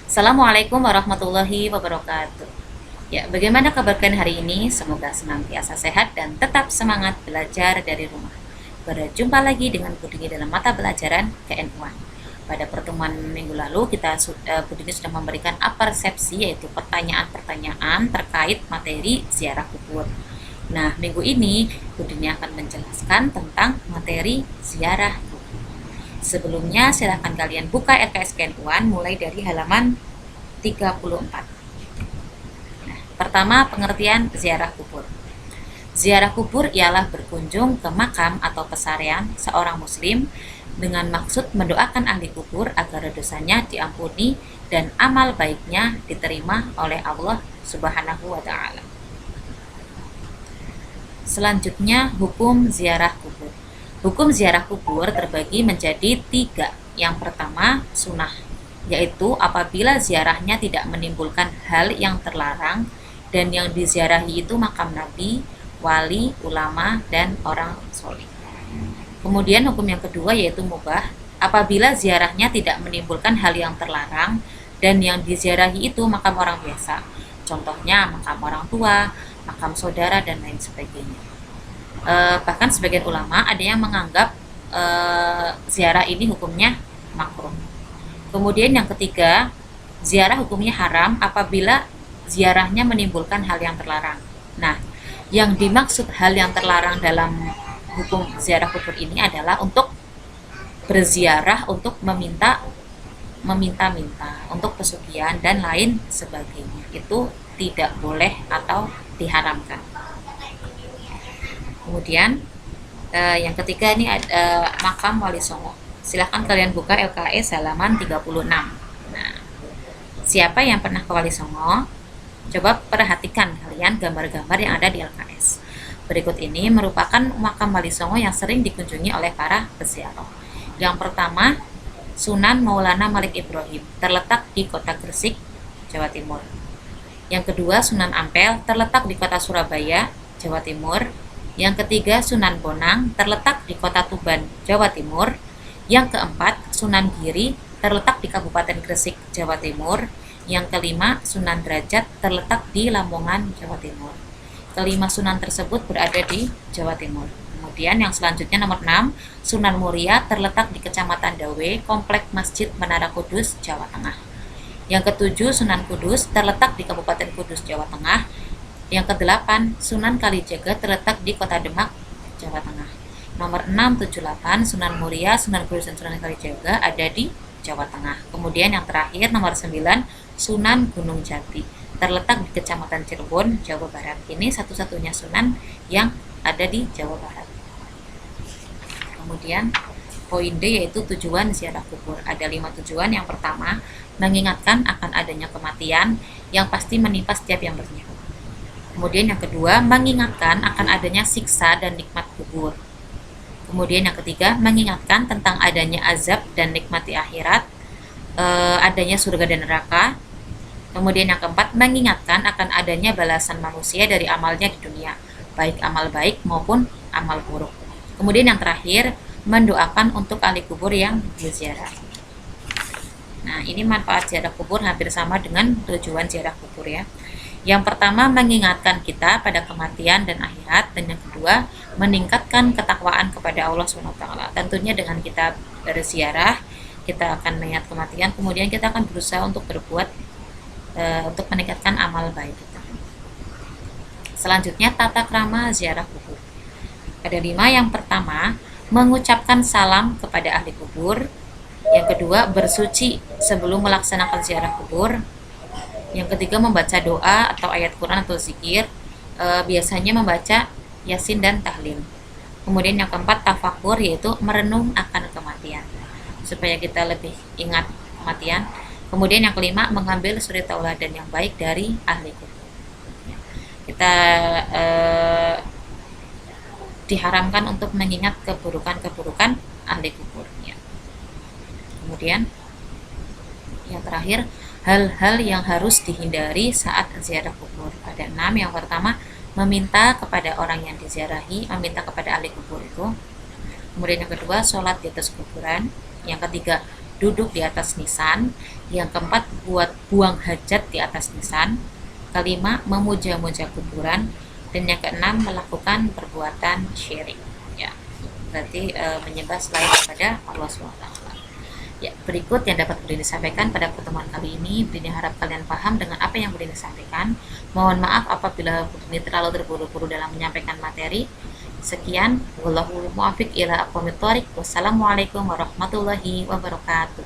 Assalamualaikum warahmatullahi wabarakatuh. Ya, bagaimana kabar kalian hari ini? Semoga senantiasa sehat dan tetap semangat belajar dari rumah. Berjumpa lagi dengan Budini dalam mata pelajaran KN1. Pada pertemuan minggu lalu, Budini sudah memberikan persepsi, yaitu pertanyaan-pertanyaan terkait materi ziarah kubur. Nah, minggu ini Budini akan menjelaskan tentang materi ziarah kubur. Sebelumnya, silahkan kalian buka LKS KN1 mulai dari halaman 34. Nah, pertama, pengertian ziarah kubur. Ziarah kubur ialah berkunjung ke makam atau pesarian seorang muslim dengan maksud mendoakan ahli kubur agar dosanya diampuni dan amal baiknya diterima oleh Allah Subhanahu wa taala. Selanjutnya, hukum ziarah kubur. Hukum ziarah kubur terbagi menjadi 3. Yang pertama, sunnah, yaitu apabila ziarahnya tidak menimbulkan hal yang terlarang dan yang diziarahi itu makam nabi, wali, ulama, dan orang soleh. Kemudian hukum yang kedua yaitu mubah, apabila ziarahnya tidak menimbulkan hal yang terlarang dan yang diziarahi itu makam orang biasa, contohnya makam orang tua, makam saudara, dan lain sebagainya. Bahkan sebagian ulama ada yang menganggap ziarah ini hukumnya makruh. Kemudian yang ketiga, ziarah hukumnya haram apabila ziarahnya menimbulkan hal yang terlarang. Nah, yang dimaksud hal yang terlarang dalam hukum ziarah kubur ini adalah untuk berziarah untuk meminta-minta untuk pesugihan dan lain sebagainya. Itu tidak boleh atau diharamkan. Kemudian yang ketiga ini ada makam Wali Songo. Silahkan kalian buka LKS halaman 36. Nah, siapa yang pernah ke Wali Songo? Coba perhatikan kalian gambar-gambar yang ada di LKS. Berikut ini merupakan makam Wali Songo yang sering dikunjungi oleh para peziarah. Yang pertama, Sunan Maulana Malik Ibrahim, terletak di kota Gresik, Jawa Timur. Yang kedua, Sunan Ampel, terletak di kota Surabaya, Jawa Timur. Yang ketiga, Sunan Bonang, terletak di kota Tuban, Jawa Timur. Yang keempat, Sunan Giri, terletak di Kabupaten Gresik, Jawa Timur. Yang kelima, Sunan Derajat, terletak di Lamongan, Jawa Timur. Kelima sunan tersebut berada di Jawa Timur. Kemudian yang selanjutnya nomor 6, Sunan Muria, terletak di Kecamatan Dawe, Komplek Masjid Menara Kudus, Jawa Tengah. Yang ketujuh, Sunan Kudus, terletak di Kabupaten Kudus, Jawa Tengah. Yang kedelapan, Sunan Kalijaga, terletak di Kota Demak, Jawa Tengah. Nomor 6, 7, 8, Sunan Muria, Sunan Kudus, dan Sunan Kalijaga ada di Jawa Tengah. Kemudian yang terakhir, nomor 9, Sunan Gunung Jati, terletak di Kecamatan Cirebon, Jawa Barat. Ini satu-satunya sunan yang ada di Jawa Barat. Kemudian poin D yaitu tujuan ziarah kubur. Ada 5 tujuan. Yang pertama, mengingatkan akan adanya kematian yang pasti menimpa setiap yang bernyawa. Kemudian yang kedua, mengingatkan akan adanya siksa dan nikmat kubur. Kemudian yang ketiga, mengingatkan tentang adanya azab dan nikmati akhirat, adanya surga dan neraka. Kemudian yang keempat, mengingatkan akan adanya balasan manusia dari amalnya di dunia, baik amal baik maupun amal buruk. Kemudian yang terakhir, mendoakan untuk ahli kubur yang berziarah. Nah, ini manfaat ziarah kubur hampir sama dengan tujuan ziarah kubur ya. Yang pertama, mengingatkan kita pada kematian dan akhirat, dan yang kedua, meningkatkan ketakwaan kepada Allah SWT. Tentunya dengan kita berziarah, kita akan mengingat kematian, kemudian kita akan berusaha untuk berbuat untuk meningkatkan amal baik kita. Selanjutnya, tata krama ziarah kubur. Ada 5. Yang pertama, mengucapkan salam kepada ahli kubur. Yang kedua, bersuci sebelum melaksanakan ziarah kubur. Yang ketiga, membaca doa atau ayat Quran atau zikir, biasanya membaca Yasin dan tahlil. Kemudian yang keempat, tafakur, yaitu merenung akan kematian supaya kita lebih ingat kematian. Kemudian yang kelima, mengambil suri tauladan yang baik dari ahli kubur. Kita diharamkan untuk mengingat keburukan-keburukan ahli kubur. Kemudian yang terakhir, hal-hal yang harus dihindari saat ziarah kubur. Ada 6. Yang pertama, meminta kepada orang yang diziarahi, meminta kepada ahli kubur itu. Kemudian yang kedua, sholat di atas kuburan. Yang ketiga, duduk di atas nisan. Yang keempat, buat buang hajat di atas nisan. Kelima, memuja-muja kuburan. Dan yang keenam, melakukan perbuatan syirik. Ya, berarti menyembah selain kepada Allah SWT. Ya, berikut yang dapat Budi sampaikan pada pertemuan kali ini. Budi harap kalian paham dengan apa yang Budi sampaikan. Mohon maaf apabila Budi terlalu terburu-buru dalam menyampaikan materi. Sekian, wallahu muwaffiq ila aqwamit thoriq. Wassalamualaikum warahmatullahi wabarakatuh.